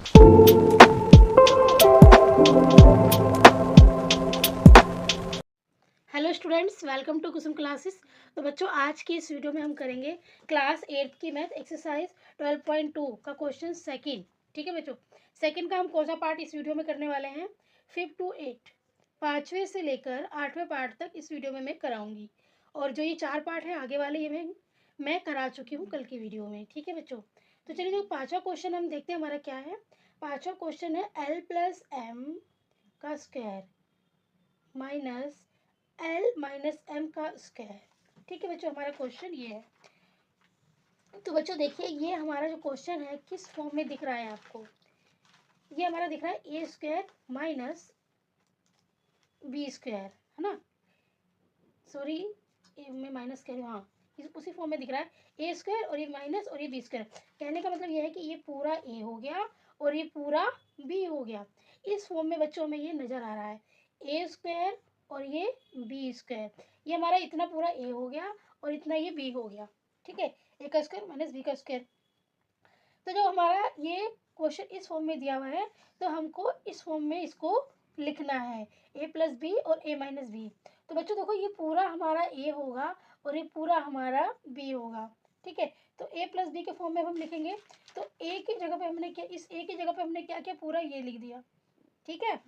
Hello students, welcome to Kusum classes. तो बच्चों, आज की इस वीडियो में हम करेंगे क्लास 8 की मैथ एक्सरसाइज 12.2 का क्वेश्चन सेकंड। ठीक है बच्चों, सेकंड का हम कौन सा पार्ट इस वीडियो में करने वाले हैं? 5 to 8, 5वें से लेकर 8वें पार्ट तक इस वीडियो में मैं कराऊंगी। और जो ये 4 पार्ट हैं आगे वाले, ये मैं करा चुकी हूँ कल की वीडियो में। ठीक है बच्चों, तो चलिए जो 5वां क्वेश्चन हम देखते हैं हमारा क्या है। 5वां क्वेश्चन है L+M का स्क्वायर माइनस L-M का स्क्वायर। ठीक है बच्चों, हमारा क्वेश्चन ये है। तो बच्चों देखिए, ये हमारा जो क्वेश्चन है किस फॉर्म में दिख रहा है आपको? ये हमारा दिख रहा है A² माइनस B स्क्वायर, है ना? सॉरी, मैं माइनस कह रही हूँ, हाँ, उसी फॉर्म में दिख रहा है A² और ये माइनस और ये B स्क्वायर। कहने का मतलब ये है कि ये पूरा A हो गया और ये पूरा B हो गया। इस फॉर्म में बच्चों में ये नज़र आ रहा है, A² और ये B स्क्वायर। ये हमारा इतना पूरा A हो गया और इतना ये B हो गया। ठीक है, A का स्क्वायर माइनस B का स्क्वायर। तो जो हमारा ये क्वेश्चन इस फॉर्म में दिया हुआ है, तो हमको इस फॉर्म में इसको लिखना है, A+B और A-B। तो बच्चों देखो, ये पूरा हमारा A होगा और ये पूरा हमारा B होगा। ठीक है, तो A+B के फॉर्म में हम लिखेंगे। तो A की जगह पे हमने क्या, इस A की जगह पे हमने क्या किया, पूरा ये लिख दिया। ठीक है,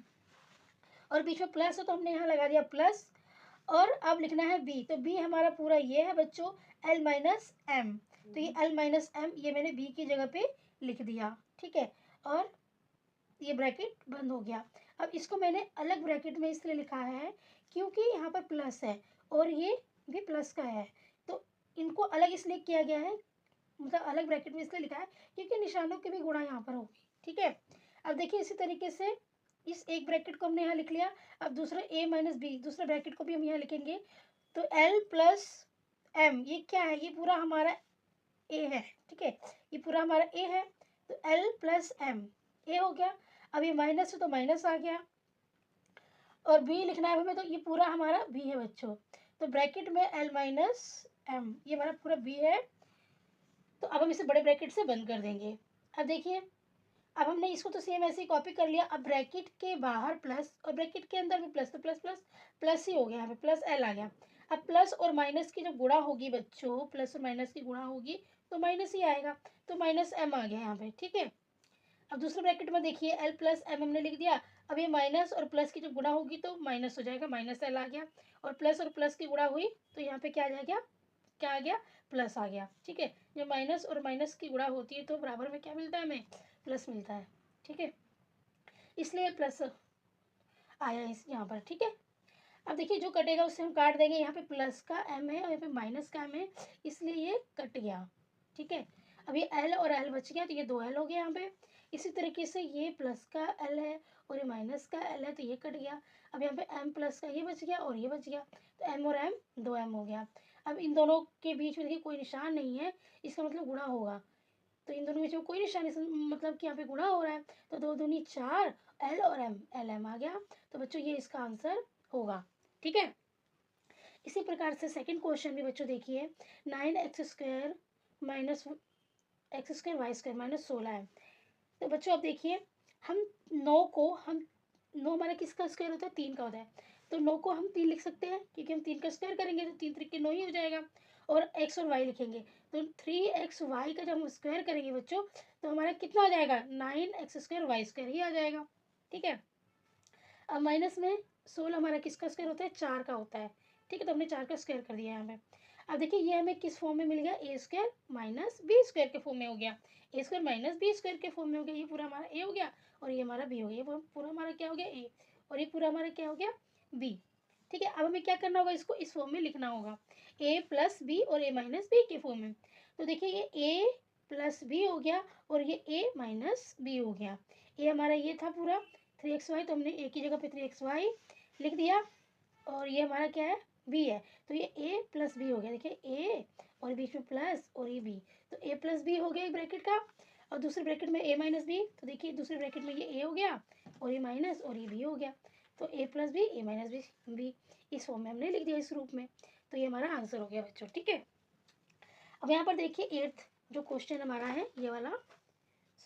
और बीच में प्लस है तो हमने यहाँ लगा दिया प्लस। और अब लिखना है B, तो B हमारा पूरा ये है बच्चों, L-M। तो ये L-M ये मैंने B की जगह पे लिख दिया। ठीक है, और ये ब्रैकेट बंद हो गया। अब इसको मैंने अलग ब्रैकेट में इसलिए लिखा है क्योंकि यहाँ पर प्लस है और ये भी प्लस का है, तो इनको अलग इसलिए किया गया है, मतलब अलग ब्रैकेट में इसलिए लिखा है क्योंकि निशानों की भी गुणा यहाँ पर होगी। ठीक है, अब देखिए इसी तरीके से इस एक ब्रैकेट को हमने यहाँ लिख लिया। अब दूसरा A-B, दूसरे ब्रैकेट को भी हम यहाँ लिखेंगे। तो L+M ये क्या है, ये पूरा हमारा A है। ठीक है, ये पूरा हमारा A है, तो L+M A हो गया। अब ये माइनस है तो माइनस आ गया, और B लिखना है हमें, तो ये पूरा हमारा B है बच्चों। तो ब्रैकेट में L-M ये हमारा पूरा B है। तो अब हम इसे बड़े ब्रैकेट से बंद कर देंगे। अब देखिए, अब हमने इसको तो सेम ऐसे ही कॉपी कर लिया। अब ब्रैकेट के बाहर प्लस और ब्रैकेट के अंदर भी प्लस, तो प्लस प्लस प्लस ही हो गया, यहाँ पे प्लस L आ गया। अब प्लस और माइनस की जब गुणा होगी बच्चों, प्लस और माइनस की गुणा होगी तो माइनस ही आएगा, तो -M आ गया यहाँ पे। ठीक है, अब दूसरे ब्रैकेट में देखिए L+M हमने लिख दिया। अब ये माइनस और प्लस की जब गुणा होगी तो माइनस हो जाएगा, -L आ गया। और प्लस की गुणा हुई तो यहाँ पे क्या आ जाएगा, क्या आ गया, प्लस आ गया। ठीक है, जब माइनस और माइनस की गुणा होती है तो बराबर में क्या मिलता है, हमें प्लस मिलता है। ठीक है, इसलिए प्लस आया इस यहाँ पर। ठीक है, अब देखिए जो कटेगा उससे हम काट देंगे। यहाँ पे प्लस का M है और यहाँ पे माइनस का M है, इसलिए ये कट गया। ठीक है, अब ये L और L बच गया, तो ये 2 L हो गया यहाँ पे। इसी तरीके से ये प्लस का L है और ये माइनस का L है, तो ये कट गया। अब यहाँ पे M प्लस का ये बच गया और ये बच गया, तो M और M 2M हो गया। अब इन दोनों के बीच में देखिए कोई निशान नहीं है, इसका मतलब गुणा होगा। तो इन दोनों बीच में कोई निशान नहीं, मतलब कि यहाँ पे गुणा हो रहा है, तो 2 दूनी 4, L और M, LM आ गया। तो बच्चों ये इसका आंसर होगा। ठीक है, इसी प्रकार से सेकंड क्वेश्चन भी बच्चों देखिए, 9x² minus x² y² minus 16 है। तो बच्चों अब देखिए, हम 9 को हम 9 हमारा किसका स्क्वायर होता है, 3 का होता है। तो 9 को हम 3 लिख सकते हैं क्योंकि हम 3 का स्क्वायर करेंगे तो 3 3 के 9 ही हो जाएगा। और x और y लिखेंगे, तो 3xy का जब हम स्क्वायर करेंगे बच्चों, तो हमारा कितना आ जाएगा, 9x² y² ही आ जाएगा। ठीक है, अब माइनस में 16 हमारा किसका स्क्वायर होता है, 4 का होता है। ठीक है, तो हमने 4 का स्क्वायर कर दिया यहाँ पे। अब देखिए ये हमें किस फॉर्म में मिल गया, A² माइनस B² के फॉर्म में हो गया, A² माइनस B² के फॉर्म में हो गया। ये पूरा हमारा A हो गया और ये हमारा B हो गया, ये पूरा हमारा क्या हो गया, A, और ये पूरा हमारा क्या हो गया, B। ठीक है, अब हमें क्या करना होगा, इसको इस फॉर्म में लिखना होगा, A+B और A-B के फॉर्म में। तो देखिए ये A+B हो गया और ये A-B हो गया। ये हमारा ये था पूरा 3xy, तो हमने A की जगह पे 3xy लिख दिया, और ये हमारा क्या है, B है, तो ये A+B हो गया। देखिए A और बीच में प्लस और ये B, तो A+B हो गया एक ब्रैकेट का। और दूसरे ब्रैकेट में A-B, तो देखिए दूसरे ब्रैकेट में ये A हो गया और ये माइनस और ये B हो गया, तो A+B A-B इस फॉर्म में हमने लिख दिया, इस रूप में। तो ये हमारा आंसर हो गया बच्चों। ठीक है, अब यहाँ पर देखिए 8th जो क्वेश्चन हमारा है, ये वाला,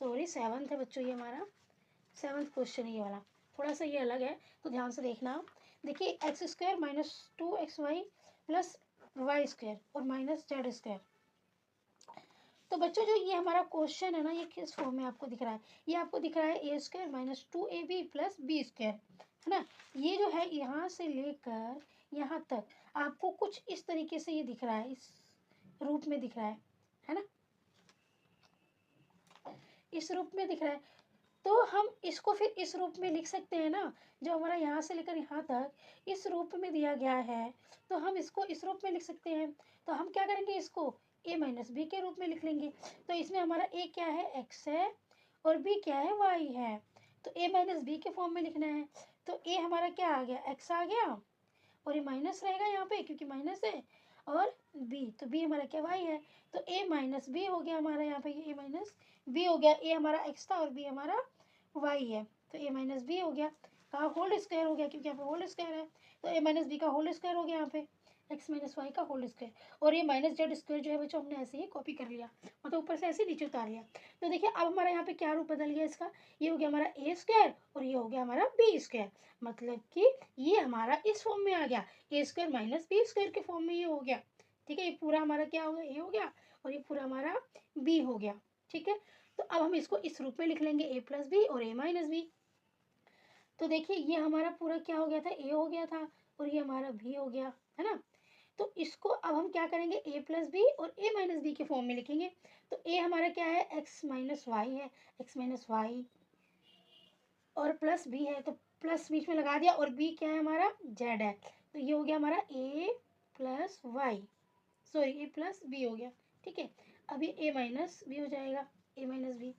सॉरी 7th है बच्चों, ये हमारा 7th क्वेश्चन ये वाला, थोड़ा सा ये अलग है तो ध्यान से देखना। देखिए x square minus 2xy plus y square और माइनस जेड स्क्वायर। तो बच्चों जो ये हमारा क्वेश्चन है ना, ये किस फॉर्म में आपको दिख रहा है? ये आपको दिख रहा है A square minus 2ab plus B square, है ना। ये जो है यहाँ से लेकर यहाँ तक आपको कुछ इस तरीके से ये दिख रहा है, इस रूप में दिख रहा है ना, इस रूप में दिख रहा है। तो हम इसको फिर इस रूप में लिख सकते हैं ना, जो हमारा यहाँ से लेकर यहाँ तक इस रूप में दिया गया है, तो हम इसको इस रूप में लिख सकते हैं। तो हम क्या करेंगे, इसको a माइनस बी के रूप में लिख लेंगे। तो इसमें हमारा a क्या है, x है, और b क्या है, y है। तो a माइनस बी के फॉर्म में लिखना है। तो a हमारा क्या आ गया, x आ गया, और ये माइनस रहेगा यहाँ पे क्योंकि माइनस है, और b, तो b हमारा क्या, y है। तो a माइनस बी हो गया हमारा यहाँ पे, ये a माइनस बी हो गया। a हमारा x था और b हमारा y है, तो a माइनस बी हो गया, का होल स्क्वायर हो गया क्योंकि यहाँ पे होल स्क्वायर है। तो a माइनस बी का होल स्क्वायर हो गया यहाँ पे, x माइनस वाई का होल स्क्वायर। और ये माइनस जेड स्क्वायर जो है बच्चों हमने ऐसे ही कॉपी कर लिया, मतलब ऊपर से ऐसे नीचे उतार लिया। तो देखिए अब हमारा यहाँ पे क्या रूप बदल गया इसका, ये हो गया हमारा a स्क्वायर और ये हो गया हमारा b स्क्वायर, मतलब कि ये हमारा इस फॉर्म में आ गया, a square minus b square के फॉर्म में ये हो गया। ठीक है, ये पूरा हमारा क्या हो गया, a हो गया, और ये पूरा हमारा b हो गया। ठीक है, तो अब हम इसको इस रूप में लिख लेंगे, a प्लस बी और a माइनस बी। तो देखिए ये हमारा पूरा क्या हो गया था, a हो गया था, और ये हमारा b हो गया, है ना। तो इसको अब हम क्या करेंगे, a प्लस बी और a माइनस बी के फॉर्म में लिखेंगे। तो a हमारा क्या है, x माइनस वाई है, x माइनस वाई, और प्लस b है, तो प्लस बीच में लगा दिया, और b क्या है हमारा, z है। तो ये हो गया हमारा a plus y, sorry a plus b हो गया। ठीक है, अब ये a माइनस बी हो जाएगा, a माइनस बी।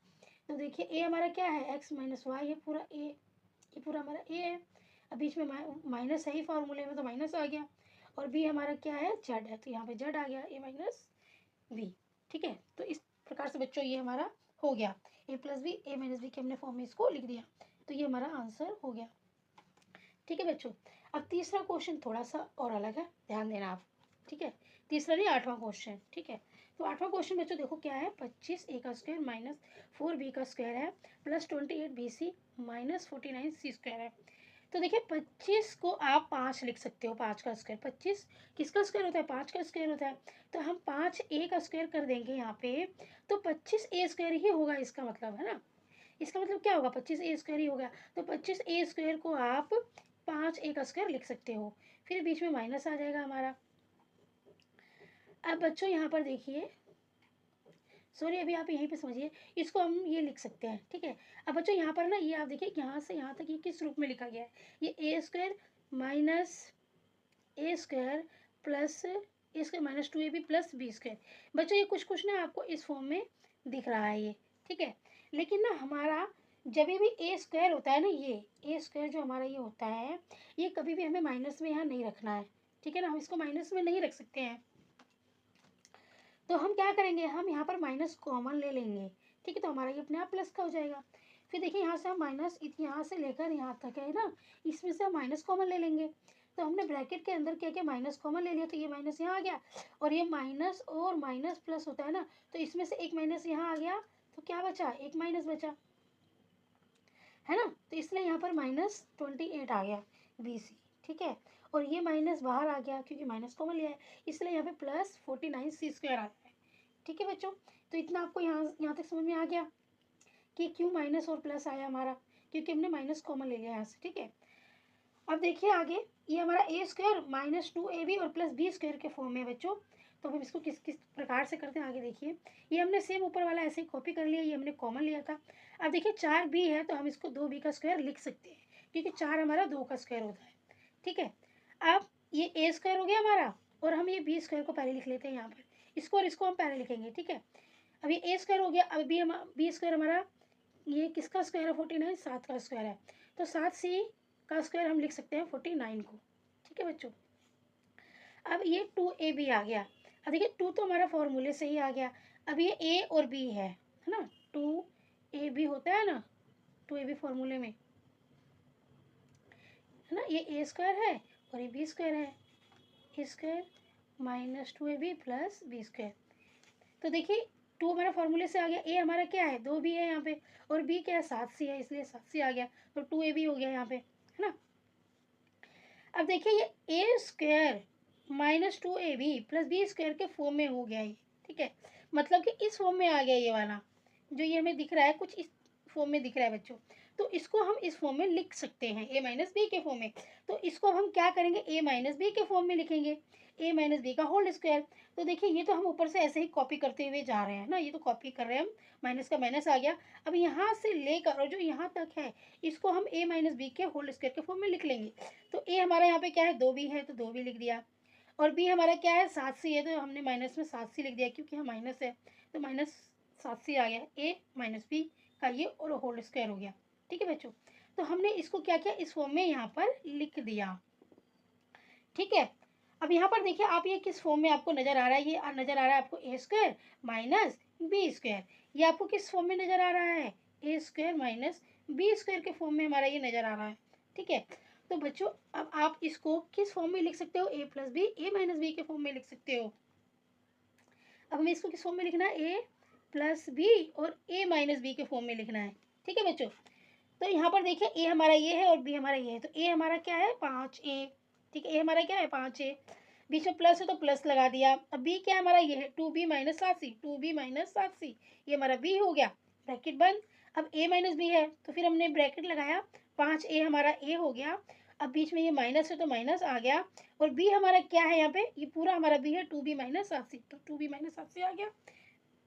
तो देखिए a हमारा क्या है, x माइनस वाई है पूरा a, ये पूरा हमारा a है। अब बीच में माइनस है ही फार्मूले में, तो माइनस आ गया, और b हमारा क्या है, z है, तो यहाँ पे z आ गया, a माइनस बी। ठीक है, तो इस प्रकार से बच्चों ये हमारा हो गया, a plus b a minus b के हमने फॉर्म में इसको लिख दिया, तो ये हमारा आंसर हो गया। ठीक है बच्चों, अब तीसरा क्वेश्चन थोड़ा सा और अलग है, ध्यान देना आप। ठीक है, तीसरा नहीं, 8वां क्वेश्चन। ठीक है, तो 8वां क्वेश्चन बच्चों देखो क्या है, 25 a का स्क्वायर माइनस 4b का स्क्वायर है plus 28 bc minus 49 c square है। तो देखिए 25 को आप 5 लिख सकते हो, 5 का स्क्वायर, 25 किसका स्क्वायर होता है, 5 का स्क्वायर होता है। तो हम 5a का स्क्वायर कर देंगे यहाँ पे, तो 25a स्क्वायर ही होगा, इसका मतलब है ना, इसका मतलब क्या होगा, 25a स्क्वायर ही होगा। तो 25a स्क्वायर को आप 5a का स्क्वायर लिख सकते हो, फिर बीच में माइनस आ जाएगा हमारा। अब बच्चों यहाँ पर देखिए, सॉरी अभी आप यहीं पे समझिए, इसको हम ये लिख सकते हैं। ठीक है, अब बच्चों यहाँ पर ना ये आप देखिए यहाँ से यहाँ तक ये किस रूप में लिखा गया है, ये a square minus a square plus a square minus 2ab plus B square. बच्चों ये कुछ ना आपको इस फॉर्म में दिख रहा है ये। ठीक है, लेकिन ना हमारा जब भी ए स्क्वायर होता है ना, ये ए स्क्वायर जो हमारा ये होता है, ये कभी भी हमें माइनस में यहाँ नहीं रखना है। ठीक है ना, हम इसको माइनस में नहीं रख सकते हैं। तो हम क्या करेंगे, हम यहाँ पर माइनस कॉमन ले लेंगे। ठीक है, तो हमारा ये अपने आप प्लस का हो जाएगा। फिर देखिए यहाँ से हम माइनस यहाँ से लेकर यहाँ तक है ना, इसमें से हम माइनस कॉमन ले लेंगे। तो हमने ब्रैकेट के अंदर क्या किया, माइनस कॉमन ले लिया, तो ये माइनस यहाँ आ गया, और ये माइनस और माइनस प्लस होता है ना, तो इसमें से एक माइनस यहाँ आ गया, तो क्या बचा, एक माइनस बचा, है ना। तो इसलिए यहाँ पर माइनस 28 आ गया BC। ठीक है, और ये माइनस बाहर आ गया क्योंकि माइनस कॉमन लिया है, इसलिए यहाँ पे प्लस 49 c स्क्वायर आ गया है। ठीक है बच्चों, तो इतना आपको यहाँ तक समझ में आ गया कि क्यों माइनस और प्लस आया हमारा, क्योंकि हमने माइनस कॉमन ले लिया यहाँ से। ठीक है, अब देखिए आगे, ये हमारा a स्क्वायर माइनस 2ab और प्लस b स्क्वायर के फॉर्म में है बच्चों। तो हम इसको किस किस प्रकार से करते हैं आगे देखिए, ये हमने सेम ऊपर वाला ऐसे ही कॉपी कर लिया, ये हमने कॉमन लिया था। अब देखिए 4b है, तो हम इसको 2b का स्क्वायर लिख सकते हैं, क्योंकि 4 हमारा 2 का स्क्वायर होता है। ठीक है, अब ये a स्क्वायर हो गया हमारा, और हम ये b स्क्वायर को पहले लिख लेते हैं यहाँ पर, इसको और इसको हम पहले लिखेंगे। ठीक है, अब ये a स्क्वायर हो गया, अब b स्क्वायर हमारा ये किसका स्क्वायर है, 49, 7 का स्क्वायर है, तो 7c का स्क्वायर हम लिख सकते हैं 49 को। ठीक है बच्चों, अब ये 2ab आ गया। अब देखिए 2 तो हमारा फॉर्मूले से ही आ गया, अब ये a और b है ना, 2ab होता है ना, 2ab फॉर्मूले में, है ना, ये a स्क्वायर है और ये b स्क्वायर है, a square minus 2ab plus b square. तो देखिए 2 हमारा फॉर्मूले से आ गया। ए हमारा क्या है, 2 भी है यहाँ पे, और बी क्या है, 7c है, इसलिए 7c आ गया, तो 2ab हो गया यहाँ पे, है ना। अब देखिए ये A square minus 2ab plus B square के फॉर्म में हो गया ये, ठीक है, मतलब कि इस फॉर्म में आ गया ये वाला, जो ये हमें दिख रहा है कुछ इस फॉर्म में दिख रहा है बच्चों। तो इसको हम इस फॉर्म में लिख सकते हैं, ए माइनस बी के फॉर्म में। तो इसको हम क्या करेंगे, ए माइनस बी के फॉर्म में लिखेंगे, ए माइनस बी का होल स्क्वायर। तो देखिए ये तो हम ऊपर से ऐसे ही कॉपी करते हुए जा रहे हैं ना, ये तो कॉपी कर रहे हैं हम, माइनस का माइनस आ गया। अब यहाँ से लेकर और जो यहाँ तक है इसको हम ए माइनस बी के होल स्क्वायर के फॉर्म में लिख लेंगे। तो ए हमारा यहाँ पे क्या है, 2 भी है, तो 2 भी लिख दिया, और बी हमारा क्या है, 7c है, तो हमने माइनस में 7c लिख दिया, क्योंकि यहाँ माइनस है, तो माइनस 7c आ गया, ए माइनस बी का ये और होल स्क्वायर हो गया, ठीक है बच्चों। तो हमने इसको क्या किया, इस फॉर्म में यहाँ पर लिख दिया, ठीक है। अब यहाँ पर देखिए आप, ये किस फॉर्म में आपको नजर आ रहा है, ये नजर आ रहा है आपको ए स्क्वायर माइनस बी स्क्वायर, ये आपको किस फॉर्म में नजर आ रहा है, A square minus b square के फॉर्म में हमारा ये नजर आ रहा है, ठीक है। तो बच्चों अब आप इसको किस फॉर्म में लिख सकते हो, ए प्लस बी ए माइनस बी के फॉर्म में लिख सकते हो। अब हमें इसको किस फॉर्म में लिखना है, ए प्लस बी और ए माइनस बी के फॉर्म में लिखना है, ठीक है बच्चों। तो यहाँ पर देखिए ए हमारा ये है और बी हमारा ये है, तो ए हमारा क्या है 5a, ठीक है, ए हमारा क्या है 5a, बीच में प्लस है तो प्लस लगा दिया। अब बी क्या है हमारा ये है 2b minus 7c, 2b minus 7c, ये हमारा b हो गया, ब्रैकेट बंद। अब a माइनस बी है तो फिर हमने ब्रैकेट लगाया, 5a हमारा a हो गया, अब बीच में ये माइनस है तो माइनस आ गया, और b हमारा क्या है यहाँ पे, ये पूरा हमारा b है 2b माइनस 7c, तो 2b माइनस 7c आ गया,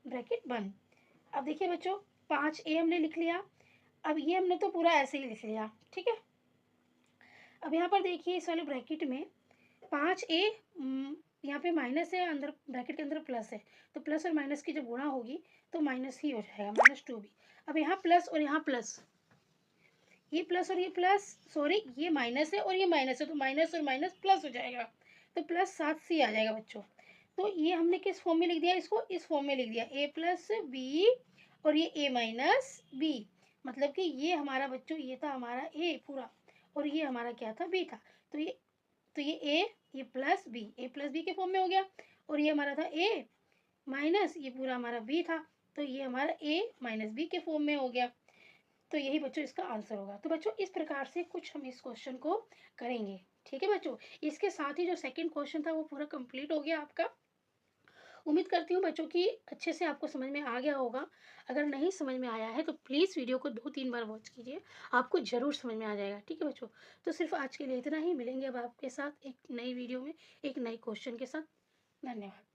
ब्रैकेट बंद। अब देखिए बच्चों 5a हमने लिख लिया, अब ये हमने तो पूरा ऐसे ही लिख लिया, ठीक है। अब यहाँ पर देखिए इस वाले ब्रैकेट में 5a, यहाँ पे माइनस है, अंदर ब्रैकेट के अंदर प्लस है, तो प्लस और माइनस की जब गुणा होगी तो माइनस ही हो जाएगा, माइनस 2b। अब यहाँ प्लस और यहाँ प्लस, ये प्लस और ये प्लस, सॉरी ये माइनस है और ये माइनस है, तो माइनस और माइनस प्लस हो जाएगा, तो प्लस 7c आ जाएगा बच्चों। तो ये हमने किस फॉर्म में लिख दिया, इसको इस फॉर्म में लिख दिया, ए प्लस बी और ये ए माइनस बी, मतलब कि ये हमारा बच्चों ये था हमारा ए पूरा, और ये हमारा क्या था, बी था। तो ये ए, ये प्लस बी, ए प्लस बी के फॉर्म में हो गया, और ये हमारा था ए माइनस, ये पूरा हमारा बी था, तो ये हमारा ए माइनस बी के फॉर्म में हो गया। तो यही बच्चों इसका आंसर होगा। तो बच्चों इस प्रकार से कुछ हम इस क्वेश्चन को करेंगे, ठीक है बच्चों। इसके साथ ही जो सेकंड क्वेश्चन था वो पूरा कंप्लीट हो गया आपका। उम्मीद करती हूँ बच्चों की अच्छे से आपको समझ में आ गया होगा। अगर नहीं समझ में आया है तो प्लीज़ वीडियो को 2-3 बार वॉच कीजिए, आपको ज़रूर समझ में आ जाएगा, ठीक है बच्चों। तो सिर्फ आज के लिए इतना ही, मिलेंगे अब आपके साथ एक नई वीडियो में एक नए क्वेश्चन के साथ। धन्यवाद।